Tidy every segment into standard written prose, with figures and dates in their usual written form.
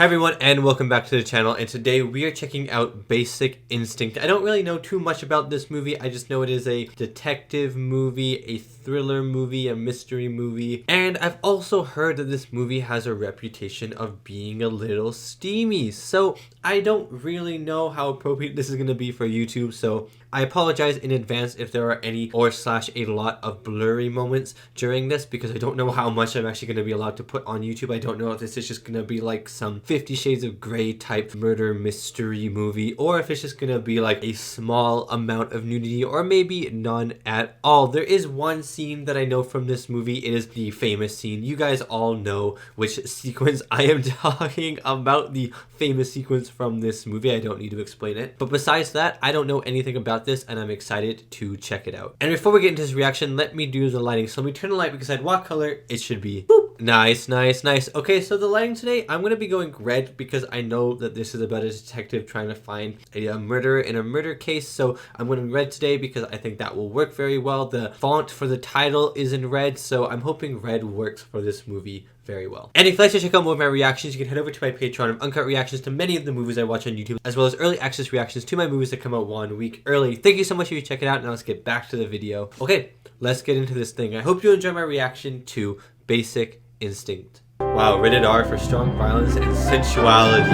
Hi everyone and welcome back to the channel, and today we are checking out Basic Instinct. I don't really know too much about this movie. I just know it is a detective movie, a thriller movie, a mystery movie, and I've also heard that this movie has a reputation of being a little steamy. So I don't really know how appropriate this is going to be for YouTube, so I apologize in advance if there are any a lot of blurry moments during this, because I don't know how much I'm actually going to be allowed to put on YouTube. I don't know if this is just going to be like some 50 Shades of Grey type murder mystery movie, or if it's just going to be like a small amount of nudity, or maybe none at all. There is one scene that I know from this movie. It is the famous scene. You guys all know which sequence I am talking about, the famous sequence from this movie. I don't need to explain it. But besides that, I don't know anything about this, and I'm excited to check it out. And before we get into this reaction, let me do the lighting. So let me turn the light, because I had what color it should be. Boop. Nice, nice, nice. Okay, so the lighting today, I'm going to be going red, because I know that this is about a detective trying to find a murderer in a murder case. So I'm going red today because I think that will work very well. The font for the title is in red, so I'm hoping red works for this movie very well. And if you'd like to check out more of my reactions, you can head over to my Patreon of uncut reactions to many of the movies I watch on YouTube, as well as early access reactions to my movies that come out 1 week early. Thank you so much if you check it out. Now let's get back to the video. Okay, let's get into this thing. I hope you enjoy my reaction to Basic Instinct. Wow, rated R for strong violence and sensuality.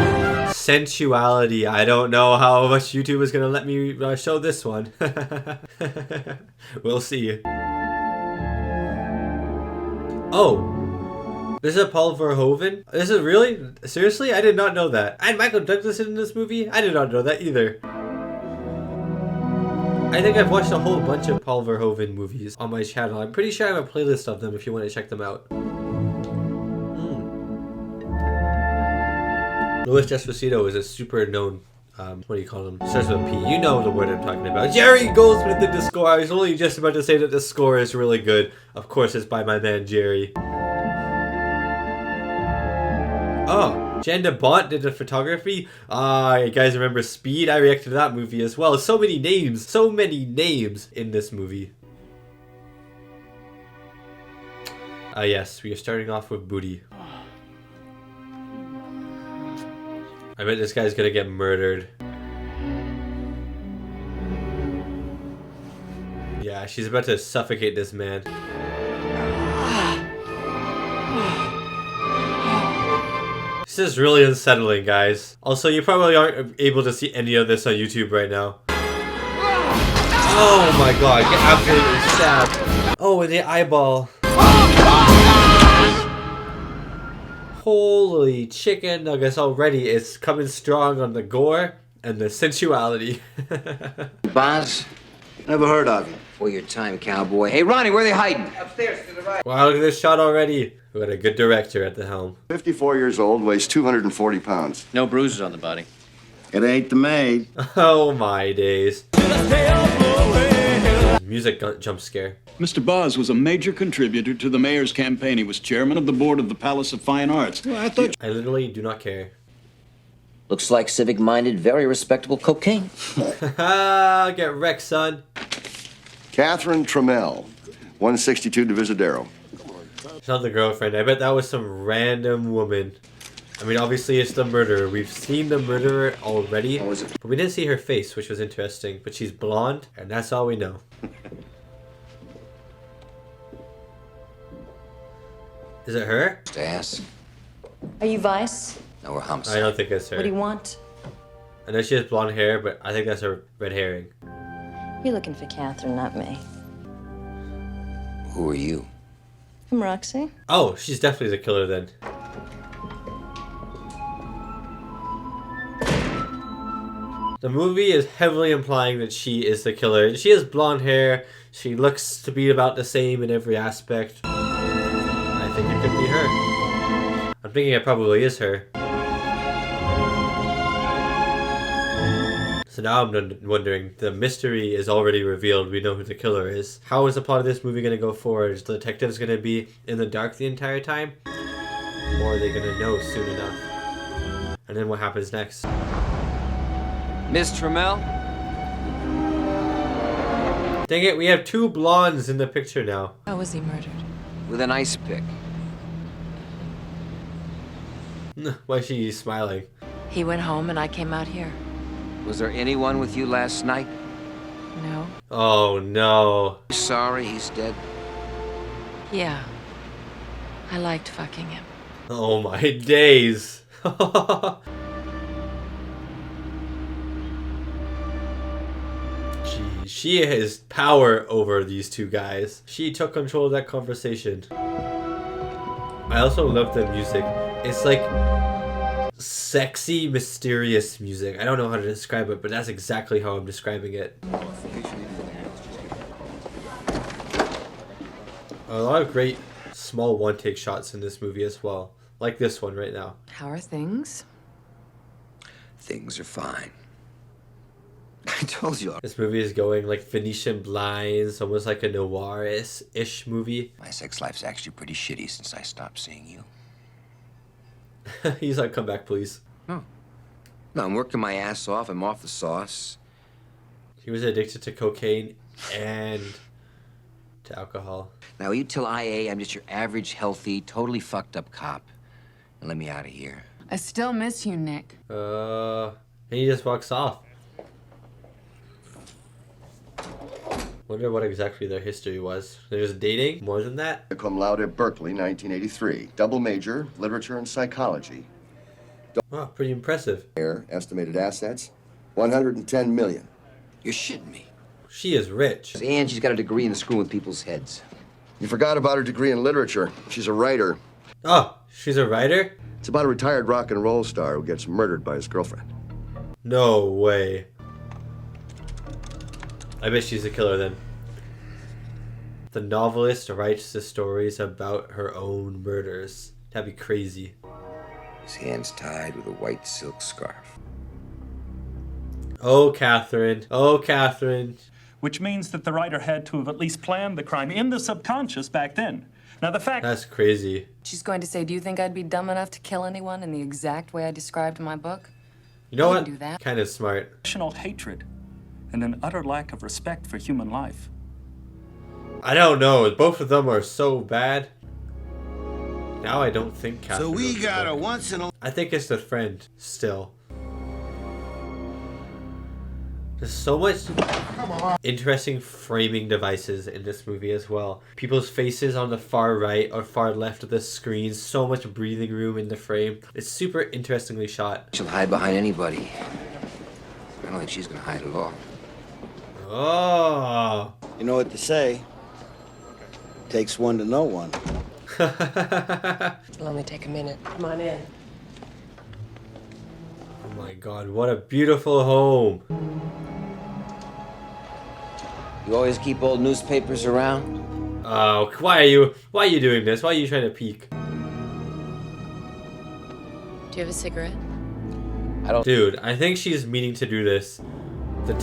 Sensuality. I don't know how much YouTube is gonna let me show this one. We'll see. Oh. This is a Paul Verhoeven? This is really? Seriously? I did not know that. And Michael Douglas in this movie? I did not know that either. I think I've watched a whole bunch of Paul Verhoeven movies on my channel. I'm pretty sure I have a playlist of them if you want to check them out. Louis Despacito is a super known, what do you call him? Starts with a P. You know the word I'm talking about. Jerry Goldsmith did the score. I was only just about to say that the score is really good. Of course, it's by my man Jerry. Oh, Jeanne did the photography. You guys remember Speed? I reacted to that movie as well. So many names in this movie. Yes, we are starting off with booty. I bet this guy's gonna get murdered. Yeah, she's about to suffocate this man. This is really unsettling, guys. Also, you probably aren't able to see any of this on YouTube right now. Oh my god, get absolutely stabbed. Oh, in the eyeball. Holy chicken nuggets already. It's coming strong on the gore and the sensuality. Boz? Never heard of you. For your time, cowboy. Hey, Ronnie, where are they hiding? Upstairs to the right. Wow, look at this shot already. We got a good director at the helm. 54 years old, weighs 240 pounds. No bruises on the body. It ain't the maid. Oh my days. Music jump scare. Mr. Boz was a major contributor to the mayor's campaign. He was chairman of the board of the Palace of Fine Arts. Well, I literally do not care. Looks like civic-minded, very respectable cocaine. Get wrecked, son. Catherine Trammell, 162 Divisadero. It's not the girlfriend. I bet that was some random woman. I mean, obviously it's the murderer. We've seen the murderer already, but we didn't see her face, which was interesting. But she's blonde, and that's all we know. Is it her? Ass. Are you Vice? No, we're humps. I don't think it's her. What do you want? I know she has blonde hair, but I think that's her red herring. You're looking for Catherine, not me. Who are you? I'm Roxy. Oh, she's definitely the killer then. The movie is heavily implying that she is the killer. She has blonde hair. She looks to be about the same in every aspect. I think it could be her. I'm thinking it probably is her. So now I'm wondering, the mystery is already revealed. We know who the killer is. How is the plot of this movie going to go forward? Is the detectives going to be in the dark the entire time? Or are they going to know soon enough? And then what happens next? Miss Trammell? Dang it, we have two blondes in the picture now. How was he murdered? With an ice pick. Why is she smiling? He went home and I came out here. Was there anyone with you last night? No? Oh no. Sorry he's dead. Yeah. I liked fucking him. Oh my days. Gee, she has power over these two guys. She took control of that conversation. I also love the music. It's like sexy, mysterious music. I don't know how to describe it, but that's exactly how I'm describing it. A lot of great small one-take shots in this movie as well. Like this one right now. How are things? Things are fine. I told you. This movie is going like Venetian blinds, almost like a noir-ish movie. My sex life's actually pretty shitty since I stopped seeing you. He's like, come back, please. No, I'm working my ass off. I'm off the sauce. He was addicted to cocaine and to alcohol. Now, you tell IA I'm just your average, healthy, totally fucked up cop. And let me out of here. I still miss you, Nick. And he just walks off. Wonder what exactly their history was. They're just dating? More than that? Cum laude at Berkeley, 1983. Double major, literature and psychology. Wow, pretty impressive. Estimated assets, 110 million. You're shitting me. She is rich. And she's got a degree in screwing with people's heads. You forgot about her degree in literature. She's a writer. Oh, she's a writer? It's about a retired rock and roll star who gets murdered by his girlfriend. No way. I bet she's a killer then. The novelist writes the stories about her own murders. That'd be crazy. His hands tied with a white silk scarf. Oh, Catherine. Oh, Catherine. Which means that the writer had to have at least planned the crime in the subconscious back then. Now, the fact... That's crazy. She's going to say, do you think I'd be dumb enough to kill anyone in the exact way I described in my book? You know I what? can do that. Kind of smart. national hatred and an utter lack of respect for human life. I don't know. Both of them are so bad. Now I don't think Catherine. So we wrote got the a book. once in a... I think it's the friend still. There's so much interesting framing devices in this movie as well. People's faces on the far right or far left of the screen. So much breathing room in the frame. It's super interestingly shot. She'll hide behind anybody. I don't think she's gonna hide at all. Oh. You know what they say? Takes one to know one. It'll only take a minute. Come on in. Oh my god, what a beautiful home. You always keep old newspapers around? Oh, why are you doing this? Why are you trying to peek? Do you have a cigarette? Dude, I think she's meaning to do this. The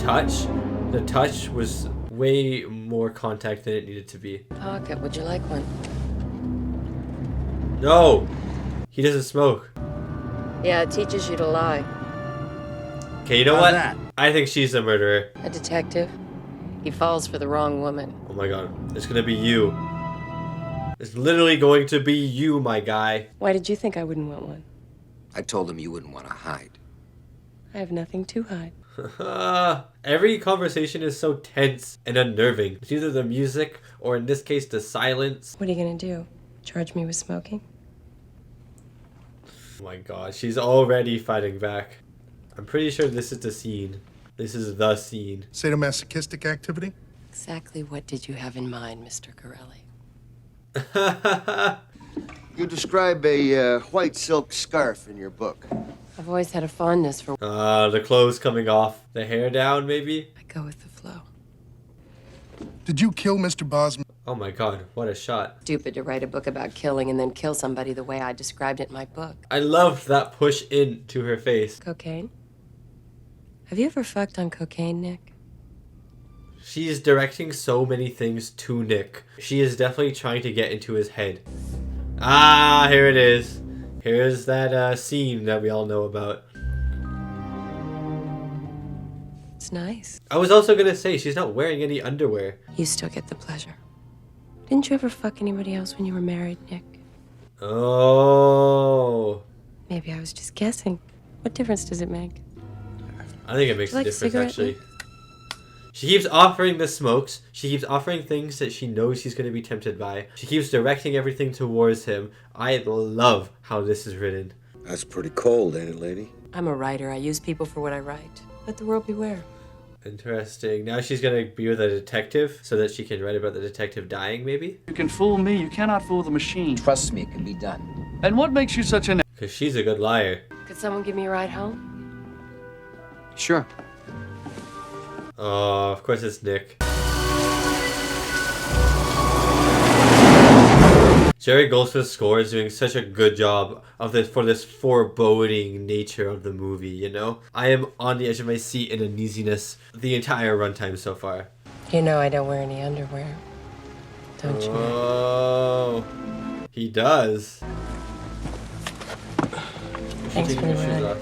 touch was way more contact than it needed to be. Pocket, would you like one? No! He doesn't smoke. Yeah, it teaches you to lie. Okay, you know How's what? that? I think she's the murderer. A detective? He falls for the wrong woman. Oh my god, it's gonna be you. It's literally going to be you, my guy. Why did you think I wouldn't want one? I told him you wouldn't want to hide. I have nothing to hide. Every conversation is so tense and unnerving. It's either the music or in this case the silence. What are you gonna do? Charge me with smoking? Oh my god, she's already fighting back. I'm pretty sure this is the scene. This is the scene. Sadomasochistic activity? Exactly what did you have in mind, Mr. Corelli? You describe a white silk scarf in your book. I've always had a fondness for... The clothes coming off. The hair down, maybe? I go with the flow. Did you kill Mr. Bosman? Oh my god, what a shot. Stupid to write a book about killing and then kill somebody the way I described it in my book. I loved that push into her face. Cocaine? Have you ever fucked on cocaine, Nick? She's directing so many things to Nick. She is definitely trying to get into his head. Ah, here it is. Here's that scene that we all know about. It's nice. I was also gonna say, she's not wearing any underwear. You still get the pleasure. Didn't you ever fuck anybody else when you were married, Nick? Oh. Maybe I was just guessing. What difference does it make? I think it makes a Would you like a difference, cigarette, actually. Nick? She keeps offering the smokes. She keeps offering things that she knows he's going to be tempted by. She keeps directing everything towards him. I love how this is written. That's pretty cold, ain't it, lady? I'm a writer. I use people for what I write. Let the world beware. Interesting. Now she's going to be with a detective so that she can write about the detective dying, maybe? You can fool me, you cannot fool the machine. Trust me, it can be done. And what makes you such an... Because she's a good liar. Could someone give me a ride home? Sure. Oh, of course it's Nick. Jerry Goldsmith's score is doing such a good job of this for this foreboding nature of the movie, you know? I am on the edge of my seat in uneasiness the entire runtime so far. You know I don't wear any underwear. Don't you? Oh, he does. Thanks for the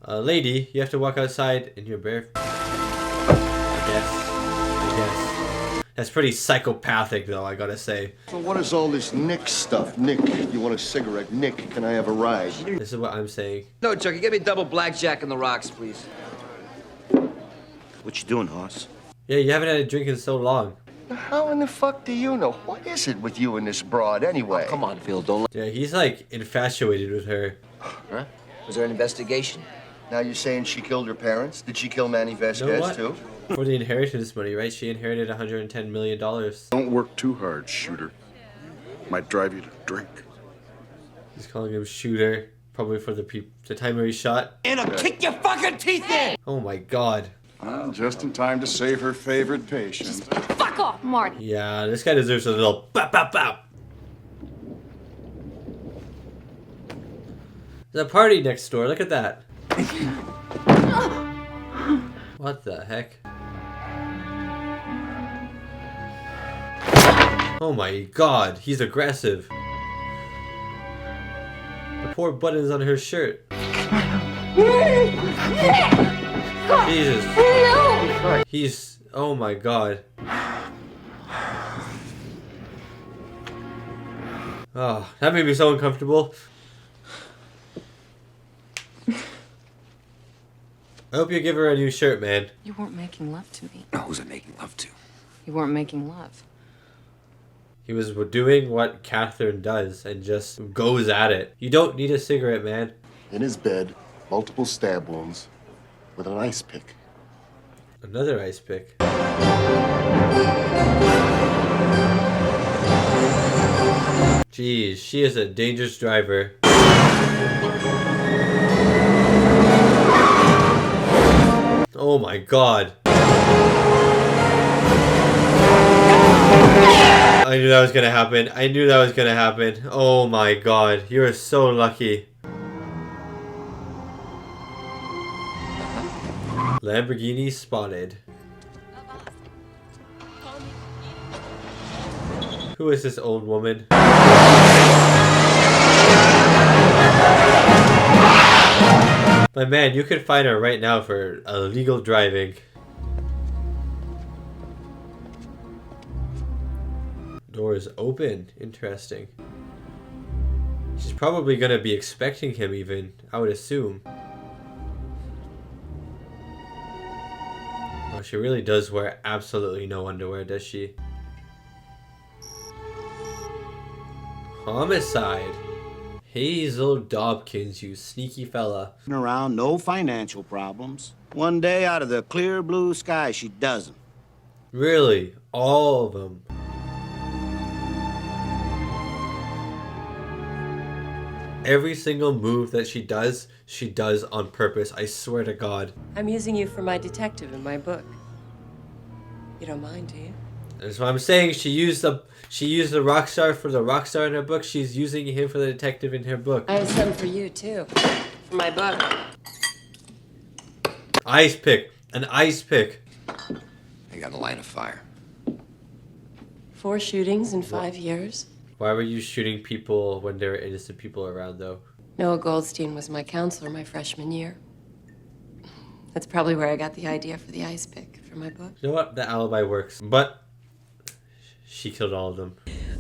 ride. Lady, you have to walk outside in your bare... I guess. That's pretty psychopathic, though, I gotta say. So what is all this Nick stuff? Nick, you want a cigarette? Nick, can I have a ride? This is what I'm saying. No, Chucky, get me a double blackjack on the rocks, please. What you doing, Hoss? Yeah, you haven't had a drink in so long. How in the fuck do you know? What is it with you and this broad, anyway? Oh, come on, Phil, don't... Yeah, he's like infatuated with her. Huh? Was there an investigation? Now you're saying she killed her parents? Did she kill Manny You know Vasquez, what? too? For the inheritance money, right? She inherited $110 million. Don't work too hard, shooter. Might drive you to drink. He's calling him shooter, probably for the time where he shot. And I'll kick your fucking teeth in! Oh my god. Just in time to save her favorite patient. Fuck off, Marty. Yeah, this guy deserves a little bop bop bop. There's a party next door, look at that. What the heck? Oh my god, he's aggressive. The poor buttons on her shirt. Jesus. No! He's... oh my god. Oh, that made me so uncomfortable. I hope you give her a new shirt, man. You weren't making love to me. No, who's it making love to? You weren't making love. He was doing what Catherine does and just goes at it. You don't need a cigarette, man. In his bed, multiple stab wounds, with an ice pick. Another ice pick. Jeez, she is a dangerous driver. Oh my god. I knew that was gonna happen. I knew that was gonna happen. Oh my god. You are so lucky. Lamborghini spotted. Who is this old woman? But man, you could find her right now for illegal driving. Door is open. Interesting. She's probably gonna be expecting him even, I would assume. Oh, she really does wear absolutely no underwear, does she? Homicide. Hazel Dobkins, you sneaky fella. Around, no financial problems. One day out of the clear blue sky, she does them. Really? All of them? Every single move that she does on purpose, I swear to God. I'm using you for my detective in my book. You don't mind, do you? That's what I'm saying. She used the rock star for the rock star in her book. She's using him for the detective in her book. I have some for you, too. For my book. Ice pick. An ice pick. I got a line of fire. 4 shootings in 5 years. Why were you shooting people when there were innocent people around, though? Noah Goldstein was my counselor my freshman year. That's probably where I got the idea for the ice pick for my book. You know what? The alibi works. But she killed all of them.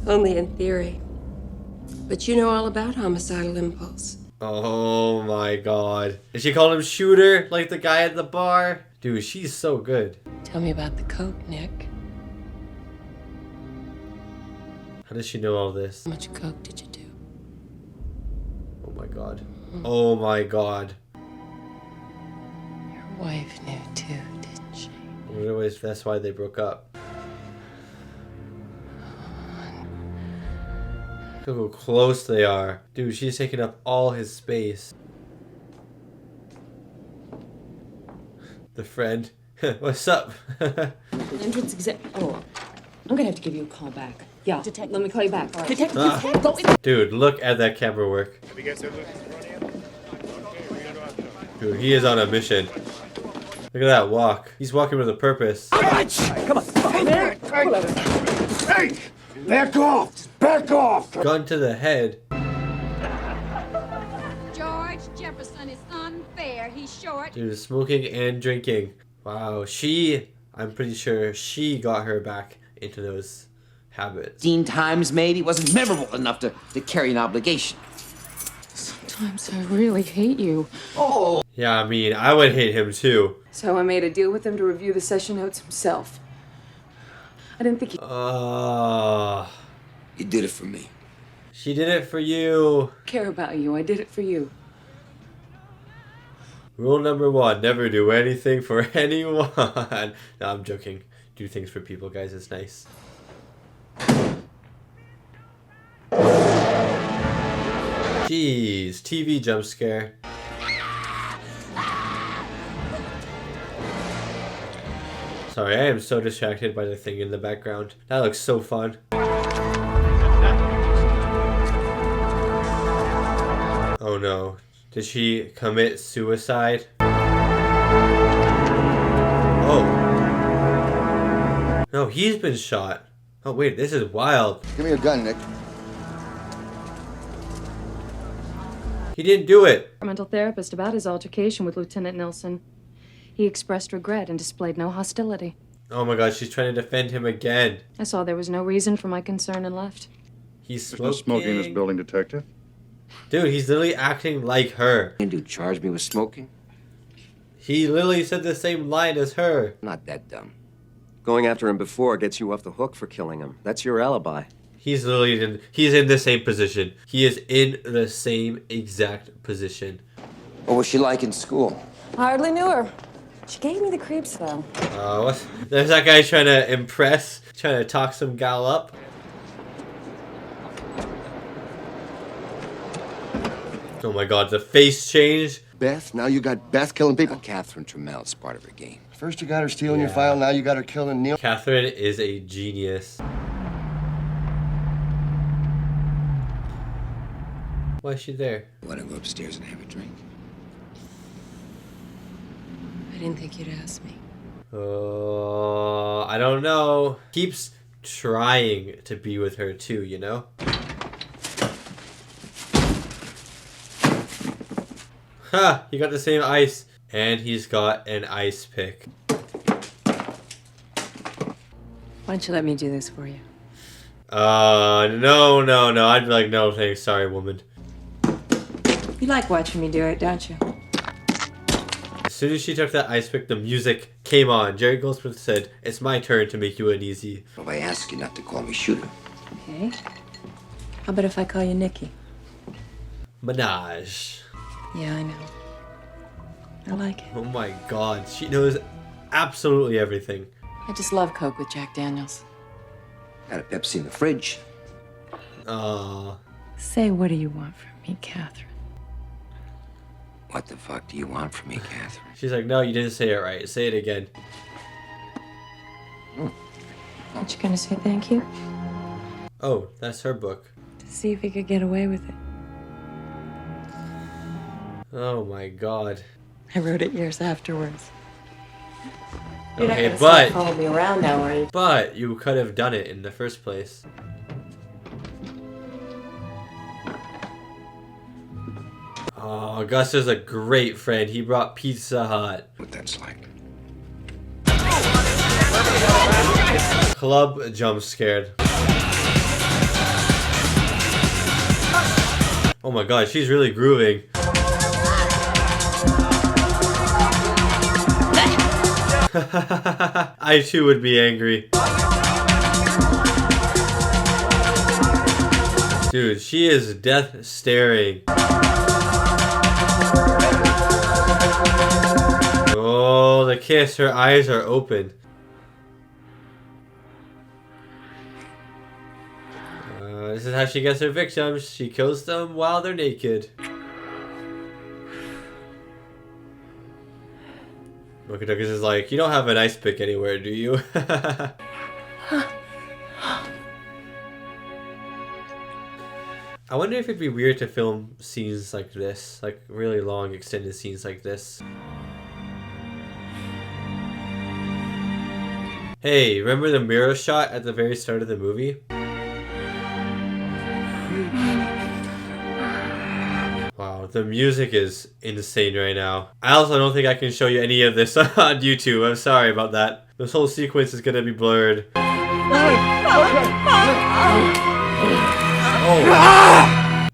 Only in theory. But you know all about homicidal impulse. Oh my god. And she called him Shooter, like the guy at the bar. Dude, she's so good. Tell me about the coke, Nick. How does she know all this? How much coke did you do? Oh my god. Oh my god. Your wife knew too, didn't she? Anyways, that's why they broke up. Look how close they are. Dude, she's taking up all his space. The friend. What's up? Entrance exam. Oh, I'm gonna have to give you a call back. Yeah, Detective, let me call you back. Detective, Ah. you can't go in. Dude, look at that camera work. Dude, he is on a mission. Look at that walk. He's walking with a purpose. Come on. Hey! Back off! Back off! Gun to the head. George Jefferson is unfair. He's short. Dude, smoking and drinking. Wow, I'm pretty sure she got her back into those habits. Times, mate. He wasn't memorable enough to carry an obligation. Sometimes I really hate you. Oh! Yeah, I mean, I would hate him too. So I made a deal with him to review the session notes himself. I didn't think he... You did it for me. She did it for you. care about you. I did it for you. Rule number 1, never do anything for anyone. No, I'm joking. Do things for people, guys. It's nice. Jeez, TV jump scare. Sorry, I am so distracted by the thing in the background. That looks so fun. Oh no. Did she commit suicide? Oh. No, he's been shot. Oh wait, this is wild. Give me your gun, Nick. He didn't do it. A mental therapist about his altercation with Lieutenant Nilsson. He expressed regret and displayed no hostility. Oh my god, she's trying to defend him again. I saw there was no reason for my concern and left. He's There's smoking. no smoking in this building, Detective. Dude, he's literally acting like her. And you charge me with smoking? He literally said the same line as her. Not that dumb. Going after him before gets you off the hook for killing him. That's your alibi. He's literally he's in the same position. He is in the same exact position. What was she like in school? Hardly knew her. She gave me the creeps, though. There's that guy trying to impress, trying to talk some gal up. Oh my god, the face change. Beth, now you got Beth killing people. Catherine Trammell, it's part of her game. First you got her stealing your file, now you got her killing Neil. Catherine is a genius. Why is she there? Want to go upstairs and have a drink? I didn't think you'd ask me. I don't know. Keeps trying to be with her too, you know? Ha! He got the same ice. And he's got an ice pick. Why don't you let me do this for you? No. I'd be like, no thanks, sorry woman. You like watching me do it, don't you? As soon as she took that ice pick, the music came on. Jerry Goldsmith said, it's my turn to make you uneasy. Well, I ask you not to call me Shooter. Okay. How about if I call you Nikki? Minaj. Yeah, I know. I like it. Oh my god, she knows absolutely everything. I just love Coke with Jack Daniels. Got a Pepsi in the fridge. Say, what do you want from me, Catherine? What the fuck do you want from me, Catherine? She's like, no, you didn't say it right. Say it again. Aren't you gonna say thank you? Oh, that's her book. To see if he could get away with it. Oh my god. I wrote it years afterwards. You're not Okay, gonna but stop following me around now, are you? But you could have done it in the first place. Oh, Gus is a great friend. He brought Pizza Hut. What that's like. Club jump scared. Oh my god, she's really grooving. I too would be angry. Dude, she is death staring. Oh, the kiss. Her eyes are open. This is how she gets her victims. She kills them while they're naked. Mokadokas is like, you don't have an ice pick anywhere, do you? I wonder if it'd be weird to film scenes like this, like really long extended scenes like this. Hey, remember the mirror shot at the very start of the movie? Wow, the music is insane right now. I also don't think I can show you any of this on YouTube. I'm sorry about that. This whole sequence is gonna be blurred. Oh.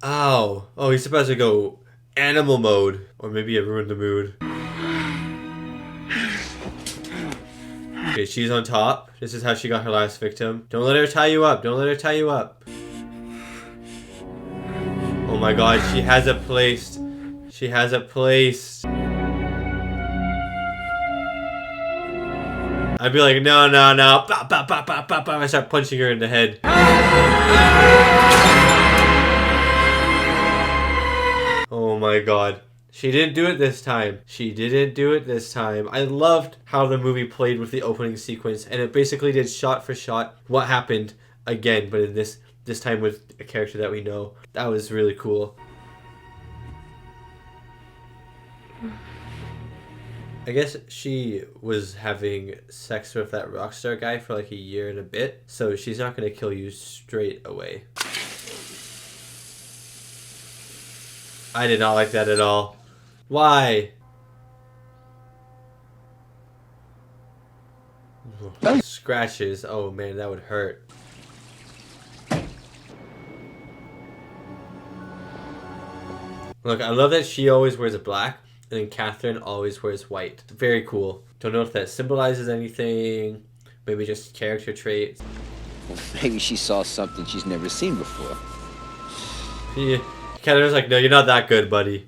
Ow. Oh, he's supposed to go animal mode. Or maybe it ruined the mood. Okay, she's on top. This is how she got her last victim. Don't let her tie you up. Don't let her tie you up. Oh my god, she has it placed. She has it placed. I'd be like, no, no, no. Bah, bah, bah, bah, bah, bah. I start punching her in the head. Oh my god. She didn't do it this time. She didn't do it this time. I loved how the movie played with the opening sequence, and it basically did shot for shot what happened again, but in this time with a character that we know. That was really cool. I guess she was having sex with that rock star guy for like a year and a bit, so she's not gonna kill you straight away. I did not like that at all. Why? Scratches. Oh man, that would hurt. Look, I love that she always wears black, and then Catherine always wears white. Very cool. Don't know if that symbolizes anything. Maybe just character traits. Well, maybe she saw something she's never seen before. Yeah. Catherine's like, no, you're not that good, buddy.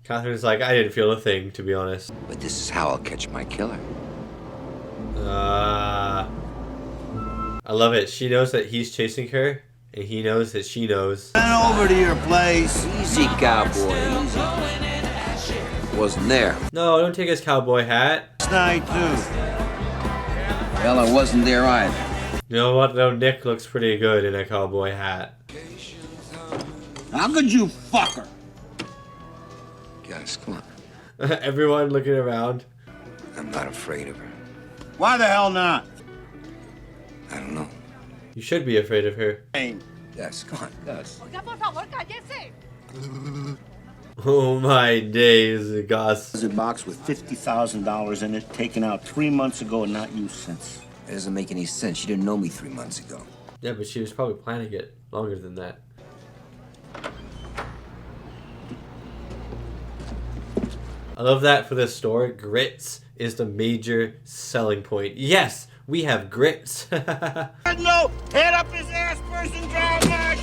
Catherine's like, I didn't feel a thing, to be honest. But this is how I'll catch my killer. I love it. She knows that he's chasing her, and he knows that she knows. Run over to your place. Easy, cowboy, easy. Wasn't there. No, don't take his cowboy hat. Last night, too. Well, I wasn't there either. You know what, though? Nick looks pretty good in a cowboy hat. How could you fuck her? Guys, come on. Everyone looking around. I'm not afraid of her. Why the hell not? I don't know. You should be afraid of her. Yes, come on, Gus. Oh my days, Gus. There's a box with $50,000 in it, taken out 3 months ago and not used since. It doesn't make any sense. She didn't know me 3 months ago. Yeah, but she was probably planning it longer than that. I love that for this store. Grits is the major selling point. Yes, we have grits. No, head up his ass person, drive my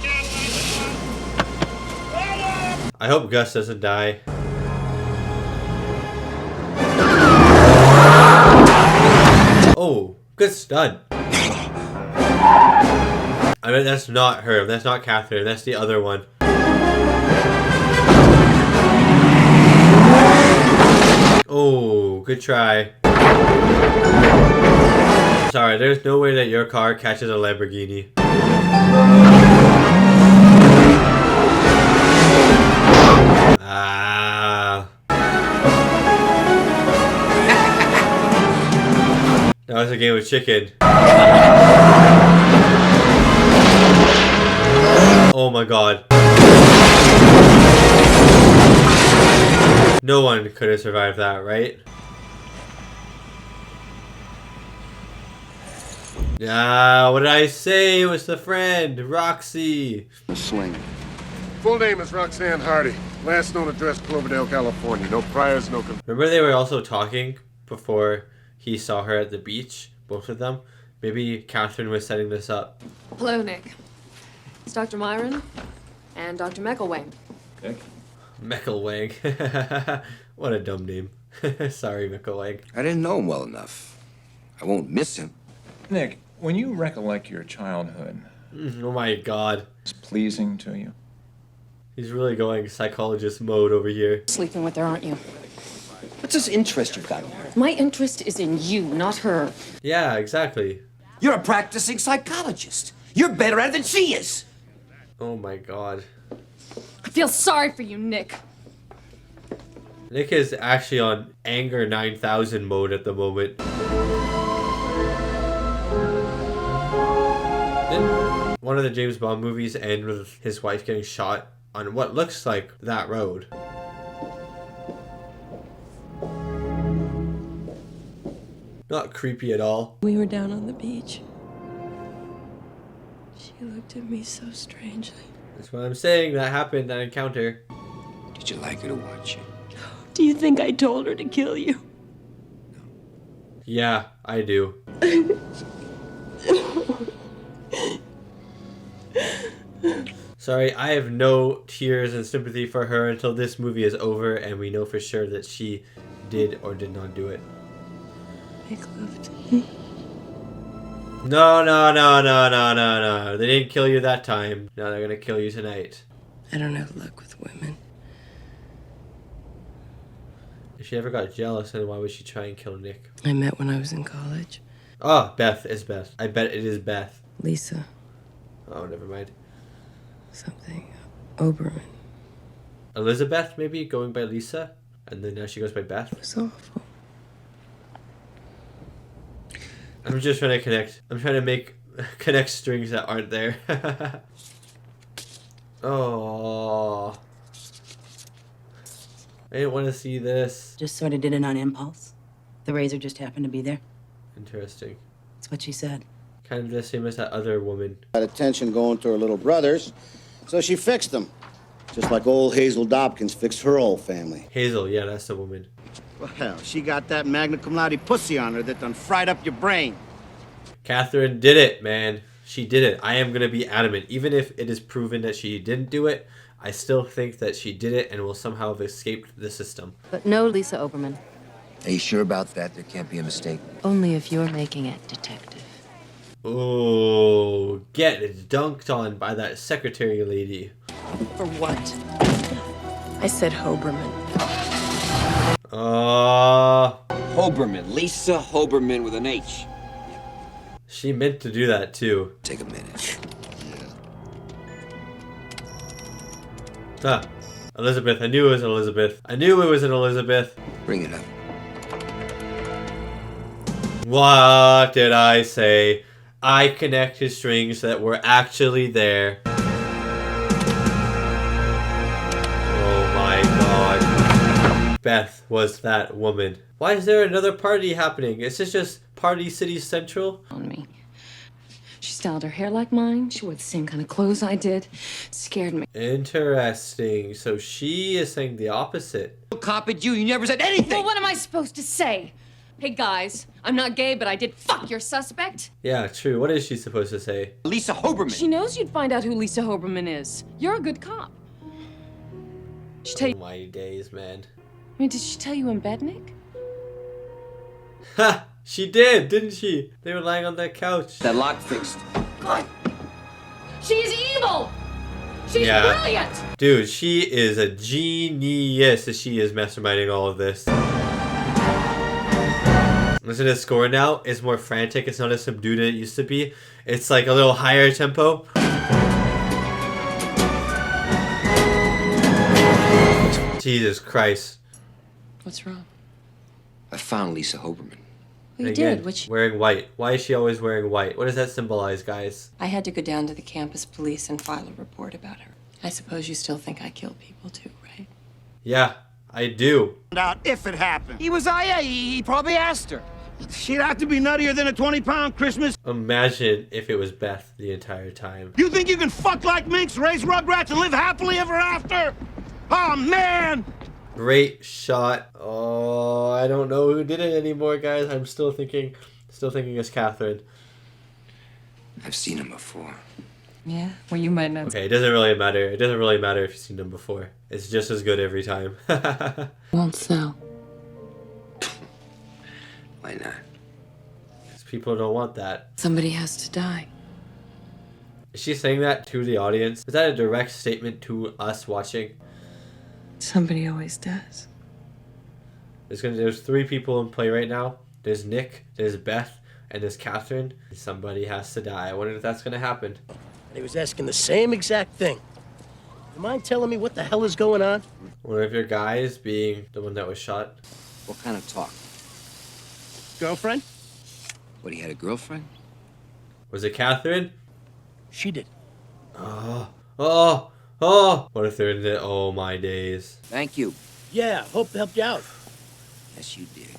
I hope Gus doesn't die. Oh, good stunt. I mean, that's not her. That's not Catherine. That's the other one. Oh, good try. Sorry, there's no way that your car catches a Lamborghini. Ah. That was a game of chicken. Oh my god. No one could have survived that, right? Ah, what did I say? It was the friend, Roxy. A sling. Full name is Roxanne Hardy. Last known address, Cloverdale, California. No priors, no... Remember they were also talking before he saw her at the beach? Both of them? Maybe Catherine was setting this up. Hello, Nick. It's Dr. Myron and Dr. McElwain. Okay. McElwain. What a dumb name. Sorry, McElwain. I didn't know him well enough. I won't miss him. Nick, when you recollect your childhood... Oh my god. It's pleasing to you? He's really going psychologist mode over here. Sleeping with her, aren't you? What's this interest you've got in her? My interest is in you, not her. Yeah, exactly. You're a practicing psychologist. You're better at it than she is. Oh my god. I feel sorry for you, Nick. Nick is actually on anger 9000 mode at the moment. Didn't one of the James Bond movies end with his wife getting shot on what looks like that road? Not creepy at all. We were down on the beach. She looked at me so strangely. That's what I'm saying. That happened, that encounter. Did you like her to watch you? Do you think I told her to kill you? Yeah, I do. Sorry, I have no tears and sympathy for her until this movie is over and we know for sure that she did or did not do it. Nick loved me. No, no, no, no, no, no, no. They didn't kill you that time. Now they're gonna kill you tonight. I don't have luck with women. If she ever got jealous, then why would she try and kill Nick? I met when I was in college. Oh, Beth is Beth. I bet it is Beth. Lisa. Oh, never mind. Something. Oberman. Elizabeth, maybe, going by Lisa? And then now she goes by Beth? It was awful. I'm just trying to connect. I'm trying to make connect strings that aren't there. Oh, I didn't want to see this. Just sort of did it on impulse. The razor just happened to be there. Interesting. That's what she said. Kind of the same as that other woman. Had attention going to her little brothers, so she fixed them. Just like old Hazel Dobkins fixed her old family. Hazel, yeah, that's the woman. Well, she got that magna cum laude pussy on her that done fried up your brain. Catherine did it, man. She did it. I am going to be adamant. Even if it is proven that she didn't do it, I still think that she did it and will somehow have escaped the system. But no Lisa Oberman. Are you sure about that? There can't be a mistake. Only if you're making it, detective. Oh, get dunked on by that secretary lady. For what? I said Hoberman. Hoberman. Lisa Hoberman with an H. She meant to do that too. Take a minute. Ah, Elizabeth. I knew it was Elizabeth. I knew it was an Elizabeth. Bring it up. What did I say? I connected strings that were actually there. Oh my god. Beth was that woman. Why is there another party happening? Is this just Party City Central? On me. She styled her hair like mine. She wore the same kind of clothes I did. It scared me. Interesting. So she is saying the opposite. Copied you. You never said anything. Well, what am I supposed to say? Hey, guys, I'm not gay, but I did fuck your suspect. Yeah, true. What is she supposed to say? Lisa Hoberman. She knows you'd find out who Lisa Hoberman is. You're a good cop. She tell you... Oh my days, man. I mean, did she tell you in bed, Nick? Ha! She did, didn't she? They were lying on that couch. That lock fixed. God! She's evil! She's brilliant! Dude, she is a genius as she is masterminding all of this. Listen to the score now. It's more frantic. It's not as subdued as it used to be. It's like a little higher tempo. Jesus Christ. What's wrong? I found Lisa Hoberman. You did? Which... Wearing white. Why is she always wearing white? What does that symbolize, guys? I had to go down to the campus police and file a report about her. I suppose you still think I kill people too, right? Yeah, I do. Out if it happened. He was he probably asked her. She'd have to be nuttier than a 20-pound Christmas. Imagine if it was Beth the entire time. You think you can fuck like minks, raise rugrats, and live happily ever after? Oh, man! Great shot. Oh, I don't know who did it anymore, guys. I'm still thinking it's Catherine. I've seen him before. Yeah? Well, you might not. Okay, it doesn't really matter. It doesn't really matter if you've seen them before. It's just as good every time. Won't sell. Why not? Because people don't want that. Somebody has to die. Is she saying that to the audience? Is that a direct statement to us watching? Somebody always does. There's 3 people in play right now. There's Nick, there's Beth, and there's Catherine. Somebody has to die. I wonder if that's gonna happen. He was asking the same exact thing. You mind telling me what the hell is going on? One of your guys being the one that was shot. What kind of talk? Girlfriend? What, he had a girlfriend? Was it Catherine? She did. Oh! What if they're in the... Oh my days. Thank you. Yeah, hope to help you out. Yes, you did.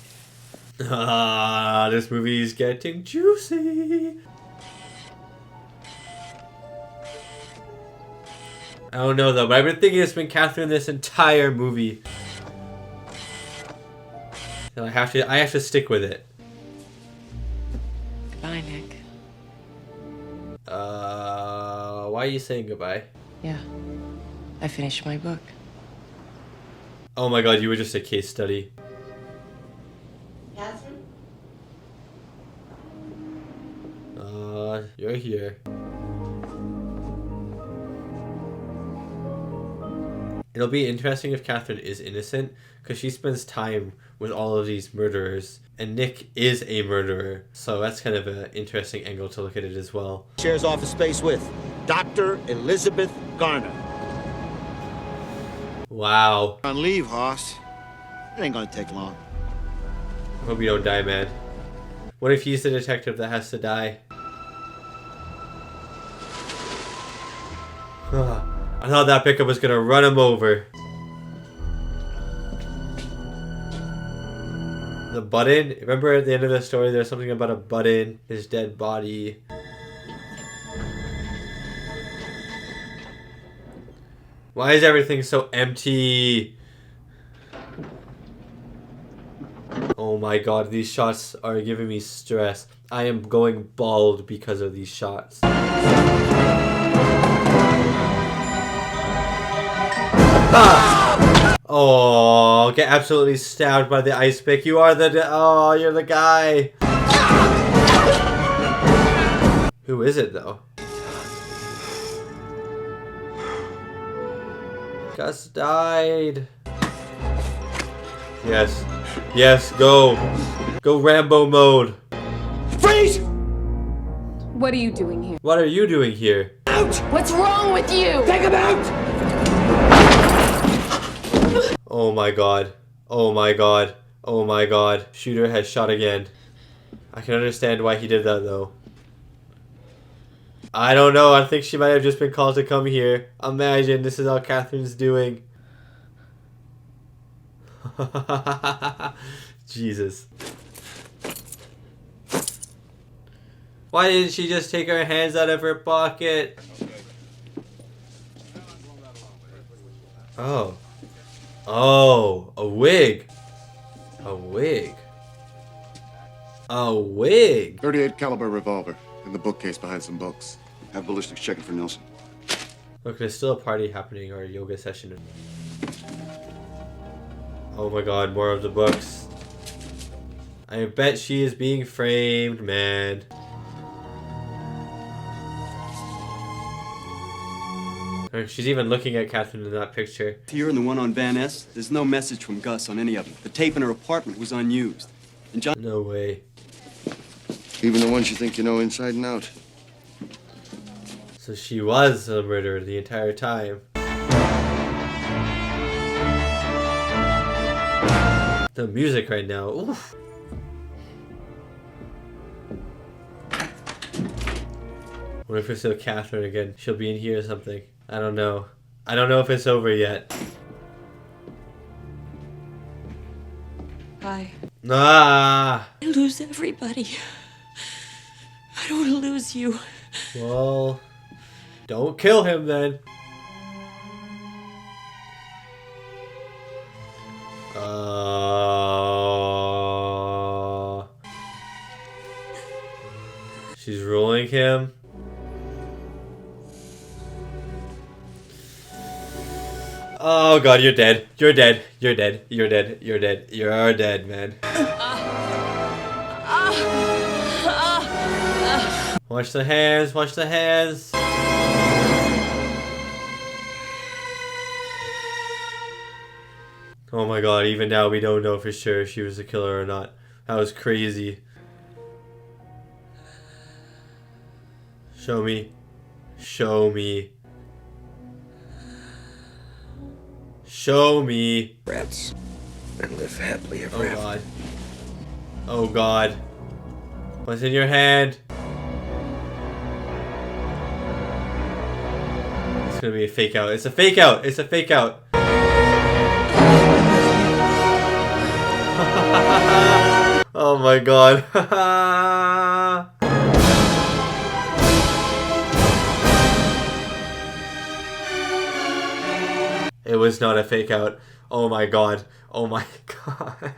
This movie's getting juicy. I don't know though, but I've been thinking it's been Catherine this entire movie. So I have to stick with it. Goodbye, Nick. Why are you saying goodbye? Yeah. I finished my book. Oh my god, you were just a case study. Catherine? You're here. It'll be interesting if Catherine is innocent, because she spends time with all of these murderers, and Nick is a murderer, so that's kind of an interesting angle to look at it as well. Shares office space with Dr. Elizabeth Garner. Wow. On leave, Hoss. It ain't gonna take long. I hope you don't die, man. What if he's the detective that has to die? I thought that pickup was gonna run him over. The button? Remember at the end of the story there's something about a button, his dead body. Why is everything so empty? Oh my god, these shots are giving me stress. I am going bald because of these shots. Ah! Oh, get absolutely stabbed by the ice pick. You are oh, you're the guy. Who is it though? Gus died. Yes. Yes, go. Go Rambo mode. Freeze! What are you doing here? What are you doing here? Out! What's wrong with you? Take him out! Oh my god. Oh my god. Oh my god. Shooter has shot again. I can understand why he did that though. I don't know. I think she might have just been called to come here. Imagine this is all Catherine's doing. Jesus. Why didn't she just take her hands out of her pocket? Oh. Oh, a wig. A wig. A wig. .38 caliber revolver in the bookcase behind some books. Have ballistics checking for Nelson. Look, there's still a party happening or a yoga session. Oh my god, more of the books. I bet she is being framed, man. She's even looking at Catherine in that picture. Here and the one on Van Ness, there's no message from Gus on any of them. The tape in her apartment was unused. And John... No way. Even the ones you think you know inside and out. So she was a murderer the entire time. The music right now, oof. What if it's still Catherine again? She'll be in here or something. I don't know. I don't know if it's over yet. Bye. Ah. I lose everybody. I don't want to lose you. Well, don't kill him then. She's ruling him. Oh god, you're dead. You're dead. You're dead. You're dead. You're dead. You're dead, man. Watch the hands. Watch the hands. Oh my god, even now we don't know for sure if she was the killer or not. That was crazy. Show me. Show me. Show me. Rats. And live happily ever after. Oh god. Oh god. What's in your hand? It's gonna be a fake out. It's a fake out. It's a fake out. Oh my god. It was not a fake out. Oh my god. Oh my god.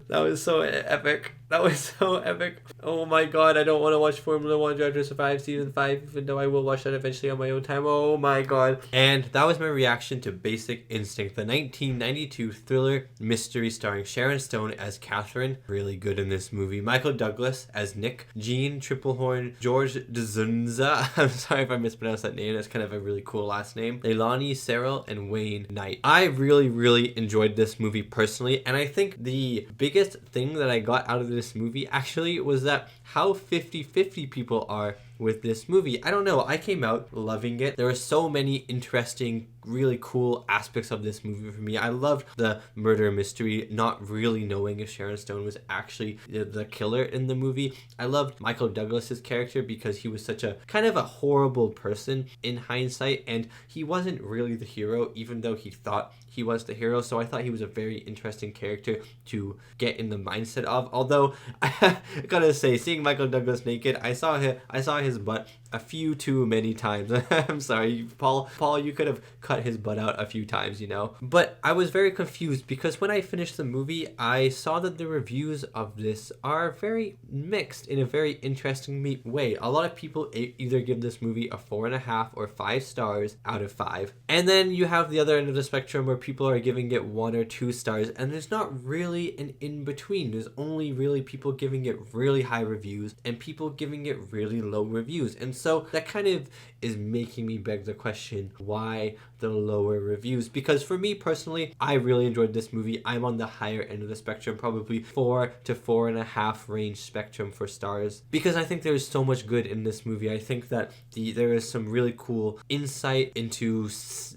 That was so epic. That was so epic. Oh my god, I don't want to watch Formula 1 Drive to Survive Season 5, even though I will watch that eventually on my own time. Oh my god. And that was my reaction to Basic Instinct, the 1992 thriller mystery starring Sharon Stone as Catherine. Really good in this movie. Michael Douglas as Nick. Jeanne, Tripplehorn, George Dzundza. I'm sorry if I mispronounced that name. That's kind of a really cool last name. Leilani, Sarelle, and Wayne Knight. I really enjoyed this movie personally, and I think the biggest thing that I got out of this movie actually was that how 50-50 people are with this movie. I don't know, I came out loving it. There were so many interesting, really cool aspects of this movie for me. I loved the murder mystery, not really knowing if Sharon Stone was actually the killer in the movie. I loved Michael Douglas's character because he was such a kind of a horrible person in hindsight, and he wasn't really the hero even though he thought he was the hero. So I thought he was a very interesting character to get in the mindset of. Although I gotta say, seeing Michael Douglas naked, I saw his butt a few too many times. I'm sorry, Paul, you could have cut his butt out a few times, you know. But I was very confused because when I finished the movie, I saw that the reviews of this are very mixed in a very interesting way. A lot of people either give this movie a 4.5 or 5 stars out of 5. And then you have the other end of the spectrum where people are giving it 1 or 2 stars, and there's not really an in-between. There's only really people giving it really high reviews and people giving it really low reviews. And so that kind of is making me beg the question, why the lower reviews? Because for me personally, I really enjoyed this movie. I'm on the higher end of the spectrum, probably 4 to 4.5 range spectrum for stars, because I think there's so much good in this movie. I think that there is some really cool insight into,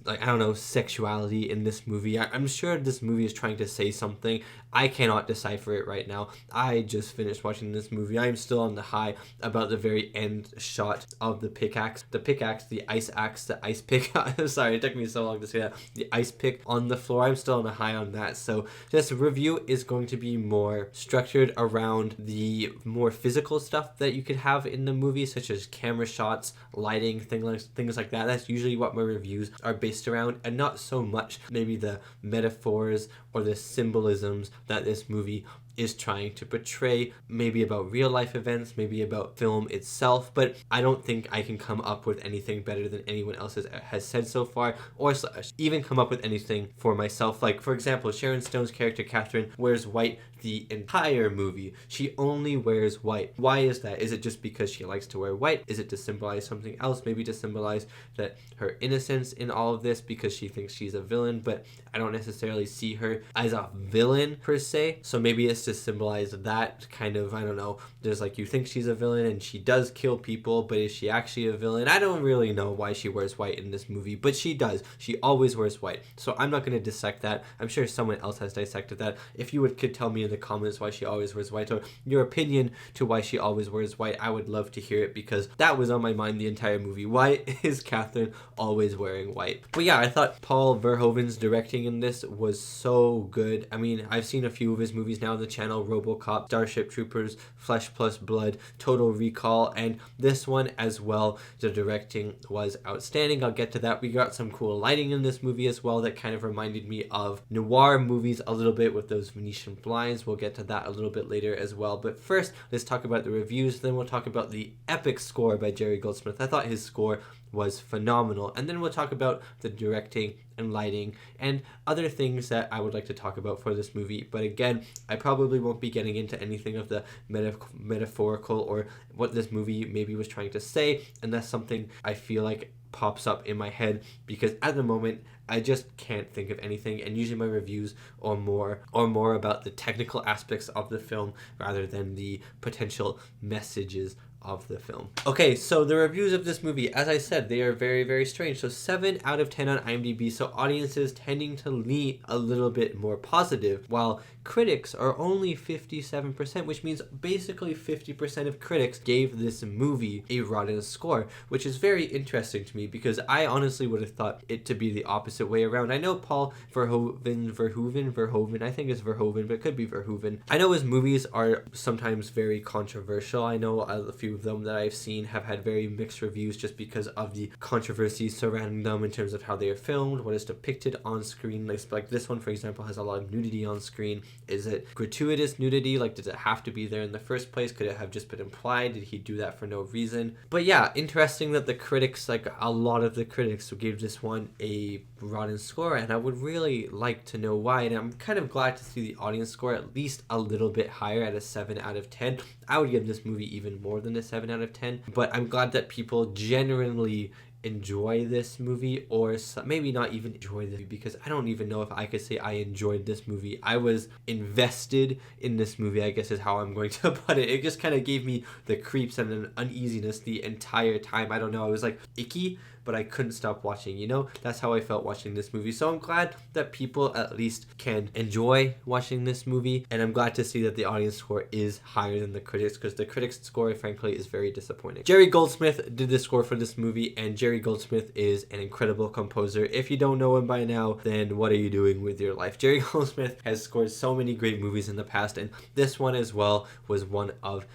like, I don't know, sexuality in this movie. I'm sure this movie is trying to say something. I cannot decipher it right now. I just finished watching this movie. I am still on the high about the very end shot of the pickaxe, the ice axe, the ice pick. Sorry, it took me so long to say that. The ice pick on the floor. I'm still on the high on that. So this review is going to be more structured around the more physical stuff that you could have in the movie, such as camera shots, lighting, things like that. That's usually what my reviews are based around, and not so much maybe the metaphors or the symbolisms that this movie is trying to portray, maybe about real life events, maybe about film itself. But I don't think I can come up with anything better than anyone else has said so far, or even come up with anything for myself. Like, for example, Sharon Stone's character Catherine wears white the entire movie. She only wears white. Why is that? Is it just because she likes to wear white? Is it to symbolize something else? Maybe to symbolize that her innocence in all of this because she thinks she's a villain, but I don't necessarily see her as a villain per se. So maybe it's to symbolize that kind of, I don't know, there's like, you think she's a villain and she does kill people, but is she actually a villain? I don't really know why she wears white in this movie, but she does. She always wears white. So I'm not going to dissect that. I'm sure someone else has dissected that. If you could tell me in the comments why she always wears white, or your opinion to why she always wears white. I would love to hear it, because that was on my mind the entire movie. Why is Catherine always wearing white? But yeah, I thought Paul Verhoeven's directing in this was so good. I mean, I've seen a few of his movies now on the channel: RoboCop, Starship Troopers, Flesh Plus Blood, Total Recall, and this one as well. The directing was outstanding. I'll get to that. We got some cool lighting in this movie as well that kind of reminded me of noir movies a little bit with those Venetian blinds. We'll get to that a little bit later as well. But first, let's talk about the reviews. Then we'll talk about the epic score by Jerry Goldsmith. I thought his score was phenomenal. And then we'll talk about the directing and lighting and other things that I would like to talk about for this movie. But again, I probably won't be getting into anything of the metaphorical or what this movie maybe was trying to say, unless something I feel like pops up in my head, because at the moment I just can't think of anything, and usually my reviews are more about the technical aspects of the film rather than the potential messages of the film. Okay, so the reviews of this movie, as I said, they are very, very strange. So 7 out of 10 on IMDb, so audiences tending to lean a little bit more positive, while critics are only 57%, which means basically 50% of critics gave this movie a rotten score, which is very interesting to me, because I honestly would have thought it to be the opposite way around. I know Paul Verhoeven, I think it's Verhoeven, but it could be Verhoeven. I know his movies are sometimes very controversial. I know a few of them that I've seen have had very mixed reviews just because of the controversies surrounding them in terms of how they are filmed, what is depicted on screen. Like this one, for example, has a lot of nudity on screen. Is it gratuitous nudity? Like, does it have to be there in the first place? Could it have just been implied? Did he do that for no reason? But yeah, interesting that the critics, like a lot of the critics, gave this one a rotten score, and I would really like to know why. And I'm kind of glad to see the audience score at least a little bit higher at a 7 out of 10. I would give this movie even more than a 7 out of 10, but I'm glad that people generally enjoy this movie, or maybe not even enjoy this movie, because I don't even know if I could say I enjoyed this movie. I was invested in this movie, I guess is how I'm going to put it. It just kind of gave me the creeps and an uneasiness the entire time. I don't know, I was like icky, but I couldn't stop watching, you know? That's how I felt watching this movie. So I'm glad that people at least can enjoy watching this movie, and I'm glad to see that the audience score is higher than the critics, because the critics score, frankly, is very disappointing. Jerry Goldsmith did the score for this movie, and Jerry Goldsmith is an incredible composer. If you don't know him by now, then what are you doing with your life? Jerry Goldsmith has scored so many great movies in the past, and this one as well was one of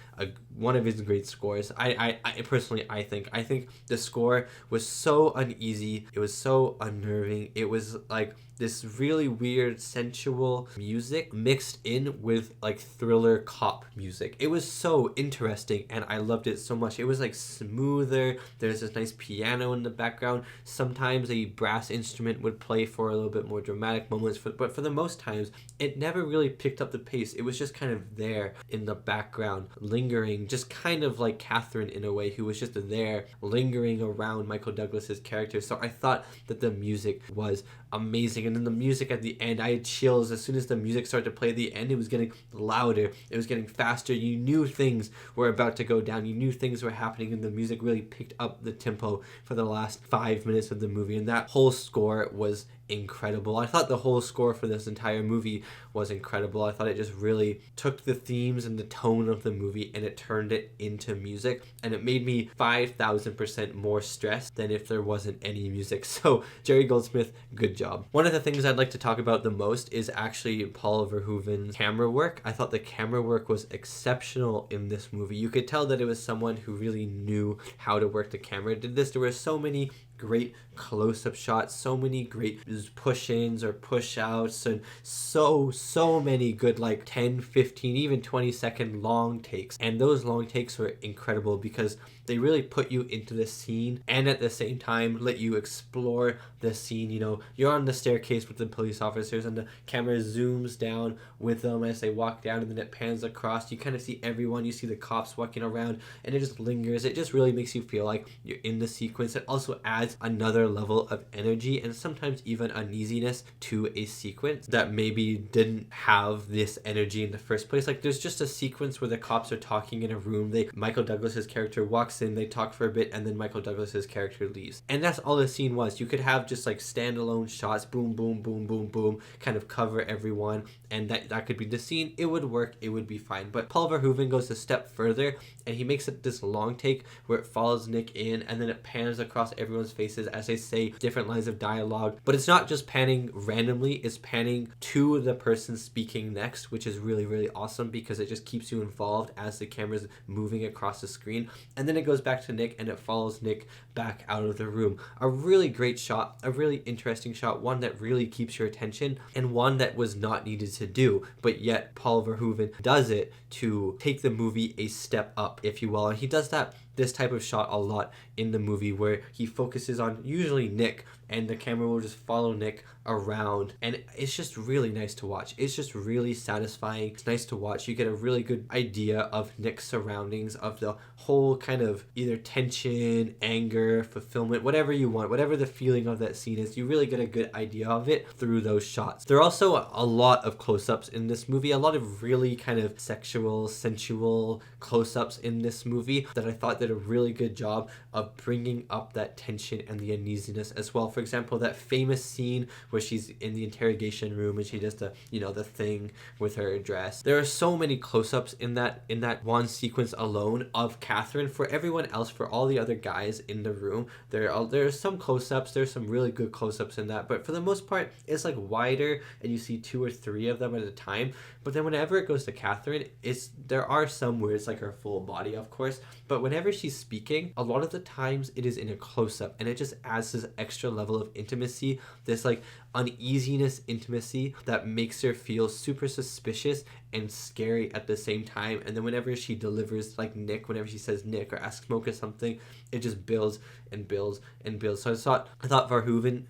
his great scores. I personally, I think the score was so uneasy. It was so unnerving. It was like this really weird sensual music mixed in with like thriller cop music. It was so interesting, and I loved it so much. It was like smoother. There's this nice piano in the background. Sometimes a brass instrument would play for a little bit more dramatic moments, but for the most times it never really picked up the pace. It was just kind of there in the background, lingering, just kind of like Catherine in a way, who was just there lingering around Michael Douglas's character. So I thought that the music was amazing. And then the music at the end, I had chills. As soon as the music started to play at the end, it was getting louder, it was getting faster. You knew things were about to go down, you knew things were happening, and the music really picked up the tempo for the last 5 minutes of the movie, and that whole score was incredible. I thought the whole score for this entire movie was incredible. I thought it just really took the themes and the tone of the movie and it turned it into music, and it made me 5,000% more stressed than if there wasn't any music. So Jerry Goldsmith, good job. One of the things I'd like to talk about the most is actually Paul Verhoeven's camera work. I thought the camera work was exceptional in this movie. You could tell that it was someone who really knew how to work the camera. Did this. There were so many great close-up shots, so many great push-ins or push-outs, and so many good like 10, 15, even 20-second long takes. And those long takes were incredible because they really put you into the scene and at the same time let you explore the scene. You know, you're on the staircase with the police officers and the camera zooms down with them as they walk down, and then it pans across. You kind of see everyone, you see the cops walking around, and it just lingers. It just really makes you feel like you're in the sequence. It also adds another level of energy and sometimes even uneasiness to a sequence that maybe didn't have this energy in the first place. Like there's just a sequence where the cops are talking in a room. Michael Douglas's character walks walks in, they talk for a bit, and then Michael Douglas's character leaves. And that's all the scene was. You could have just like standalone shots, boom, boom, boom, boom, boom, kind of cover everyone, and that could be the scene. It would work, it would be fine. But Paul Verhoeven goes a step further, and he makes it this long take where it follows Nick in, and then it pans across everyone's faces as they say different lines of dialogue. But it's not just panning randomly, it's panning to the person speaking next, which is really, really awesome because it just keeps you involved as the camera's moving across the screen. And then it goes back to Nick, and it follows Nick back out of the room. A really great shot, a really interesting shot, one that really keeps your attention, and one that was not needed to do, but yet Paul Verhoeven does it to take the movie a step up, if you will. And he does this type of shot a lot in the movie where he focuses on usually Nick, and the camera will just follow Nick around, and it's just really nice to watch. It's just really satisfying. It's nice to watch. You get a really good idea of Nick's surroundings, of the whole kind of either tension, anger, fulfillment, whatever you want, whatever the feeling of that scene is, you really get a good idea of it through those shots. There are also a lot of close-ups in this movie, a lot of really kind of sexual, sensual close-ups in this movie that I thought did a really good job of bringing up that tension and the uneasiness as well. For example, that famous scene where she's in the interrogation room and she does the thing with her dress. There are so many close-ups in that one sequence alone of Catherine. For everyone else, for all the other guys in the room, there are some close-ups. There's some really good close-ups in that, but for the most part, it's like wider and you see 2 or 3 of them at a time. But then whenever it goes to Catherine, there are some where it's like her full body, of course, but whenever she's speaking, a lot of the times it is in a close-up, and it just adds this extra level of intimacy, this like uneasiness intimacy that makes her feel super suspicious and scary at the same time. And then whenever she delivers like Nick, whenever she says Nick or asks Smoker something, it just builds and builds and builds. So I thought Verhoeven,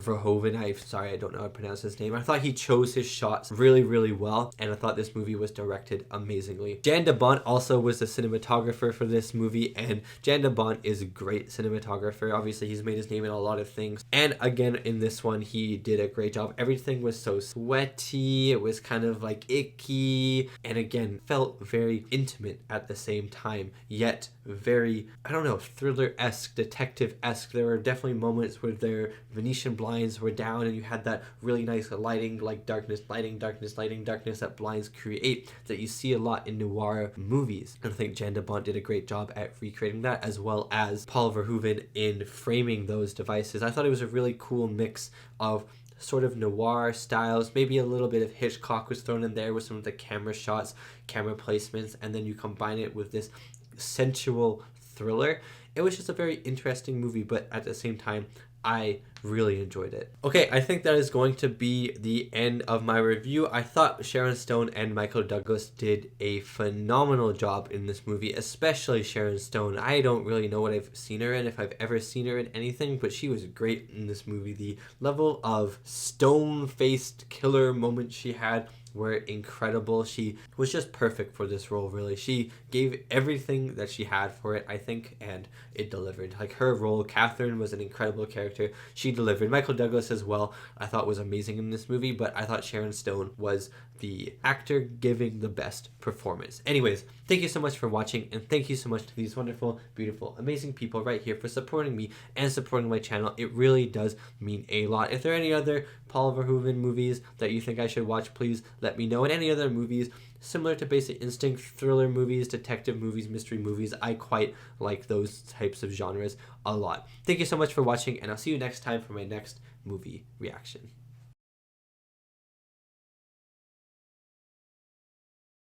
I don't know how to pronounce his name. I thought he chose his shots really, really well, and I thought this movie was directed amazingly. Jeanne also was the cinematographer for this movie, and Jeanne is a great cinematographer. Obviously, he's made his name in a lot of things, and again in this one he did a great job. Everything was so sweaty, it was kind of like icky, and again felt very intimate at the same time, yet very, I don't know, thriller-esque, detective-esque. There were definitely moments where their Venetian blinds were down and you had that really nice lighting, like darkness that blinds create, that you see a lot in noir movies. And I think Jeanne did a great job at recreating that, as well as Paul Verhoeven in framing those devices. I thought it was a really cool mix of sort of noir styles, maybe a little bit of Hitchcock was thrown in there with some of the camera shots, camera placements, and then you combine it with this sensual thriller. It was just a very interesting movie, but at the same time, I really enjoyed it. Okay, I think that is going to be the end of my review. I thought Sharon Stone and Michael Douglas did a phenomenal job in this movie, especially Sharon Stone. I don't really know what I've seen her in, if I've ever seen her in anything, but she was great in this movie. The level of stone-faced killer moments she had were incredible. She was just perfect for this role, really. She gave everything that she had for it, I think, and it delivered. Like, her role, Catherine, was an incredible character. She delivered. Michael Douglas as well, I thought was amazing in this movie, but I thought Sharon Stone was the actor giving the best performance. Anyways, thank you so much for watching, and thank you so much to these wonderful, beautiful, amazing people right here for supporting me and supporting my channel. It really does mean a lot. If there are any other Paul Verhoeven movies that you think I should watch, please let me know. And any other movies similar to Basic Instinct, thriller movies, detective movies, mystery movies, I quite like those types of genres a lot. Thank you so much for watching, and I'll see you next time for my next movie reaction.